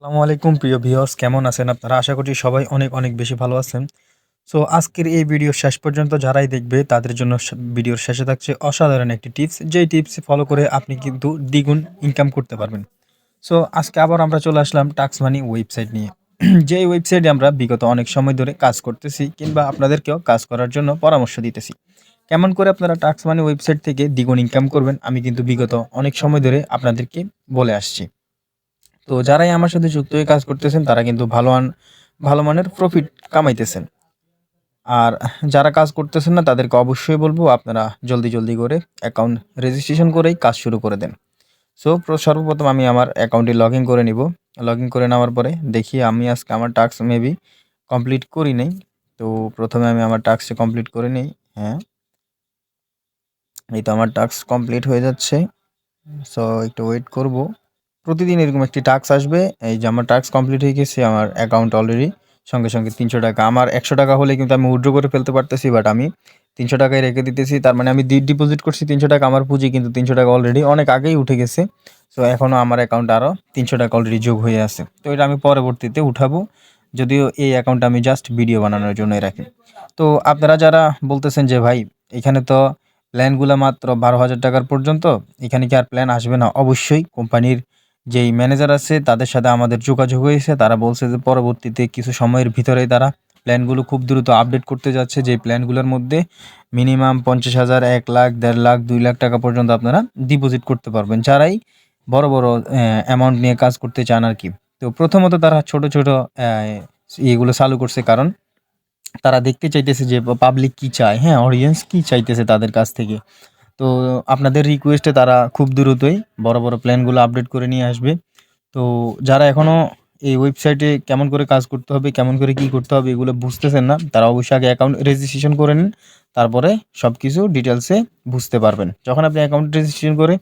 আসসালামু আলাইকুম প্রিয় ভিউয়ার্স, কেমন আছেন আপনারা? আশা করছি সবাই অনেক অনেক বেশি ভালো আছেন। সো আজকের এই ভিডিও শেষ পর্যন্ত যারাই দেখবে তাদের জন্য ভিডিওর শেষে থাকছে অসাধারণ একটি টিপস, যেই টিপস ফলো করে আপনি কিন্তু দ্বিগুণ ইনকাম করতে পারবেন। সো আজকে আবার আমরা চলে আসলাম টাক্স মানি ওয়েবসাইট নিয়ে। যেই ওয়েবসাইটে আমরা বিগত অনেক সময় ধরে কাজ করতেছি কিংবা আপনাদেরকেও কাজ করার জন্য পরামর্শ দিতেছি। কেমন করে আপনারা টাক্স মানি ওয়েবসাইট থেকে দ্বিগুণ ইনকাম করবেন আমি কিন্তু বিগত অনেক সময় ধরে আপনাদেরকে বলে আসছি। তো যারাই আমার সাথে যুক্ত হয়ে কাজ করতেছেন তারা কিন্তু ভালো মানের প্রফিট কামাইতেছেন। আর যারা কাজ করতেছেন না তাদেরকে অবশ্যই বলবো আপনারা জলদি করে অ্যাকাউন্ট রেজিস্ট্রেশন করেই কাজ শুরু করে দেন। সো সর্বপ্রথম আমি আমার অ্যাকাউন্টে লগইন করে নিব। লগইন করে নেওয়ার পরে দেখি আমি আজকে আমার টাস্ক মেবি কমপ্লিট করি নাই। তো প্রথমে আমি আমার টাস্কটা কমপ্লিট করে নিই। হ্যাঁ, এই তো আমার টাস্ক কমপ্লিট হয়ে যাচ্ছে। সো একটু ওয়েট করব। প্রতিদিন এরকম একটি টাস্ক আসবে। এই যে আমার টাস্ক কমপ্লিট হয়ে গেছে, আমার অ্যাকাউন্ট অলরেডি সঙ্গে ৩০০ টাকা। আমার ১০০ টাকা হলে কিন্তু আমি উইথড্র করে ফেলতে পারতেছি, বাট আমি ৩০০ টাকাই রেখে দিতেছি। তার মানে আমি ডিপোজিট করছি ৩০০ টাকা, আমার পুঁজি কিন্তু ৩০০ টাকা অলরেডি অনেক আগেই উঠে গেছে। সো এখনও আমার অ্যাকাউন্টে আরও ৩০০ টাকা অলরেডি যোগ হয়ে আছে। তো এটা আমি পরবর্তীতে উঠাবো, যদিও এই অ্যাকাউন্টটা আমি জাস্ট ভিডিও বানানোর জন্যই রাখি। তো আপনারা যারা বলতেছেন যে ভাই এখানে তো প্ল্যানগুলো মাত্র ১২,০০০ টাকার পর্যন্ত, এখানে কি আর প্ল্যান আসবে না? অবশ্যই কোম্পানির যেই ম্যানেজার আছে তাদের সাথে আমাদের যোগাযোগ হয়েছে। তারা বলছে যে পরবর্তীতে কিছু সময়ের ভিতরেই তারা প্ল্যানগুলো খুব দ্রুত আপডেট করতে যাচ্ছে। যেই প্ল্যানগুলোর মধ্যে মিনিমাম ৫০,০০০, ১,০০,০০০, ১.৫ লাখ, ২ লাখ টাকা পর্যন্ত আপনারা ডিপোজিট করতে পারবেন, যারাই বড় অ্যামাউন্ট নিয়ে কাজ করতে চান আরকি। তো প্রথমত তারা ছোট এগুলো চালু করছে, কারণ তারা দেখতে চাইতেছে যে পাবলিক কি চায়, হ্যাঁ? অডিয়েন্স কি চাইতেছে তাদের কাছ থেকে। তো আপনাদের রিকোয়েস্টে তারা খুব দ্রুতই বড় প্ল্যানগুলো আপডেট করে নিয়ে আসবে। তো যারা এখনও এই ওয়েবসাইটে কেমন করে কাজ করতে হবে, কেমন করে কি করতে হবে এগুলো বুঝতেছেন না, তারা অবশ্যই আগে অ্যাকাউন্ট রেজিস্ট্রেশন করে নিন। তারপরে সবকিছু ডিটেইলসে বুঝতে পারবেন। যখন আপনি অ্যাকাউন্ট রেজিস্ট্রেশন করে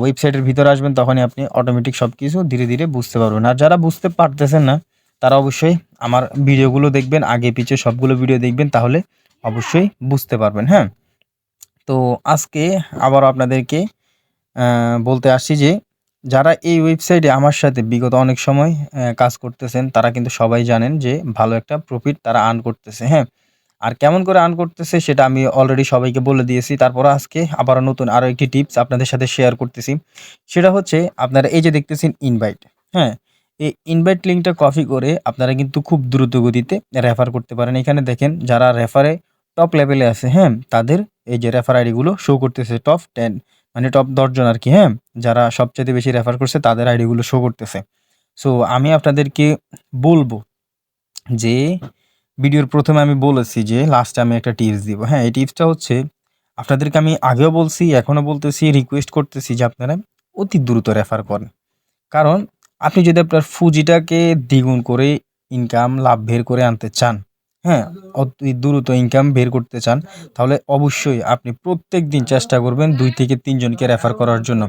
ওয়েবসাইটের ভিতরে আসবেন তখনই আপনি অটোমেটিক সবকিছু ধীরে বুঝতে পারবেন। আর যারা বুঝতে পারতেছেন না তারা অবশ্যই আমার ভিডিওগুলো দেখবেন, আগে পিছে সবগুলো ভিডিও দেখবেন, তাহলে অবশ্যই বুঝতে পারবেন, হ্যাঁ? তো আজকে আবারও আপনাদেরকে বলতে আসছি যে যারা এই ওয়েবসাইটে আমার সাথে বিগত অনেক সময় কাজ করতেছেন তারা কিন্তু সবাই জানেন যে ভালো একটা প্রফিট তারা আর্ন করতেছে, হ্যাঁ? আর কেমন করে আর্ন করতেছে সেটা আমি অলরেডি সবাইকে বলে দিয়েছি। তারপরও আজকে আবারও নতুন আরও একটি টিপস আপনাদের সাথে শেয়ার করতেছি। সেটা হচ্ছে আপনারা এই যে দেখতেছেন ইনভাইট, হ্যাঁ? এই ইনভাইট লিঙ্কটা কপি করে আপনারা কিন্তু খুব দ্রুত গতিতে রেফার করতে পারেন। এখানে দেখেন যারা রেফারে টপ লেভেলে আছে, হ্যাঁ? তাদের এই যে রেফার আইডিগুলো শো করতেছে টপ 10, মানে টপ ১০ জন আরকি, হ্যাঁ? যারা সবচাইতে বেশি রেফার করছে তাদের আইডিগুলো শো করতেছে। সো আমি আপনাদেরকে বলব যে ভিডিওর ১ম এ আমি বলেছি যে লাস্টে আমি একটা টিপস দিব। হ্যাঁ, এই টিপসটা হচ্ছে আপনাদেরকে আমি আগেও বলছি, এখনো বলতেছি, রিকোয়েস্ট করতেছি যে আপনারা অতি দ্রুত রেফার করেন। কারণ আপনি যদি আপনার পুঁজিটাকে দ্বিগুণ করে লাভ বের করে আনতে চান, হ্যাঁ? অতি দ্রুত ইনকাম বের করতে চান, তাহলে অবশ্যই আপনি প্রত্যেকদিন চেষ্টা করবেন ২ থেকে ৩ জনকে রেফার করার জন্য।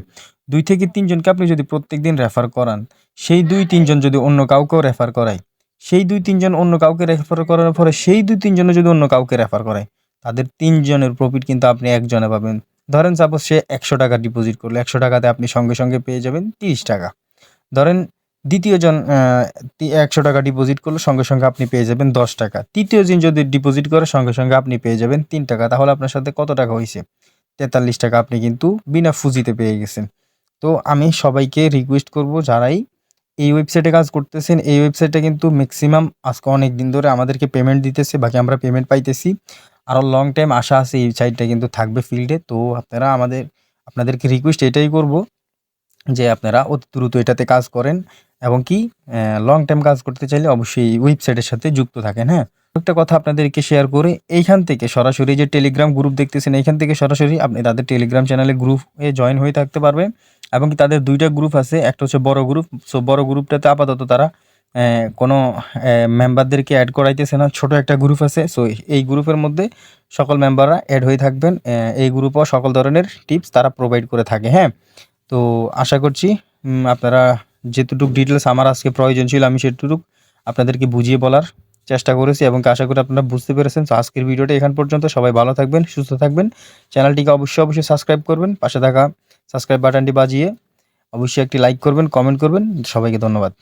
২ থেকে ৩ জনকে আপনি যদি প্রত্যেকদিন রেফার করান, সেই ২-৩ জন যদি অন্য কাউকেও রেফার করায়, সেই ২-৩ জন অন্য কাউকে রেফার করার পরে সেই ২-৩ জনও যদি অন্য কাউকে রেফার করায়, তাদের ৩ জনের প্রফিট কিন্তু আপনি একজনে পাবেন। ধরেন সাপোজ সে ৳১০০ ডিপোজিট করলো, ৳১০০ আপনি সঙ্গে পেয়ে যাবেন ৳৩০। ধরেন দ্বিতীয় জন ৳১০০ ডিপোজিট করলো, সঙ্গে আপনি পেয়ে যাবেন ৳১০। তৃতীয় জন যদি ডিপোজিট করে সঙ্গে আপনি পেয়ে যাবেন ৳৩। তাহলে আপনার সাথে কত টাকা হইছে? ৳৪৩ আপনি কিন্তু বিনা পুঁজিতে পেয়ে গেছেন। তো আমি সবাইকে রিকোয়েস্ট করব যারাই এই ওয়েবসাইটে কাজ করতেছেন, এই ওয়েবসাইটটা কিন্তু মেক্সিমাম আজকে অনেকদিন ধরে আমাদেরকে পেমেন্ট দিতেছে, বাকি আমরা পেমেন্ট পাইতেছি। আরও লং টাইম আশা আছে এই সাইটটা কিন্তু থাকবে ফিল্ডে। তো আপনারা আপনাদেরকে রিকোয়েস্ট এটাই করব যে আপনারা অতি দ্রুত এটাতে কাজ করেন এবং কি লং টাইম কাজ করতে চাইলে অবশ্যই এই ওয়েবসাইটের সাথে যুক্ত থাকেন, হ্যাঁ? একটা কথা আপনাদেরকে শেয়ার করে এইখান থেকে সরাসরি যে টেলিগ্রাম গ্রুপ দেখতেছেন, এইখান থেকে সরাসরি আপনি তাদের টেলিগ্রাম চ্যানেলে গ্রুপে জয়েন হয়ে থাকতে পারবেন এবং কি তাদের ২ টা গ্রুপ আছে। একটা হচ্ছে বড় গ্রুপ। সো বড় গ্রুপটাতে আপাতত তারা কোনো মেম্বারদেরকে এড করাইতেছে না। ছোট একটা গ্রুপ আছে। সো এই গ্রুপের মধ্যে সকল মেম্বাররা এড হয়ে থাকবেন। এই গ্রুপেও সকল ধরনের টিপস তারা প্রোভাইড করে থাকে, হ্যাঁ? তো আশা করছি আপনারা যেতটুক ডিটেইলস আমার আজকে প্রয়োজন ছিল আমি সেটুক আপনাদেরকে বুঝিয়ে বলার চেষ্টা করেছি এবং আশা করি আপনারা বুঝতে পেরেছেন। তো আজকের ভিডিওটা এখান পর্যন্ত। সবাই ভালো থাকবেন, সুস্থ থাকবেন। চ্যানেলটিকে অবশ্যই সাবস্ক্রাইব করবেন। পাশে থাকা সাবস্ক্রাইব বাটনটি বাজিয়ে অবশ্যই একটি লাইক করবেন, কমেন্ট করবেন। সবাইকে ধন্যবাদ।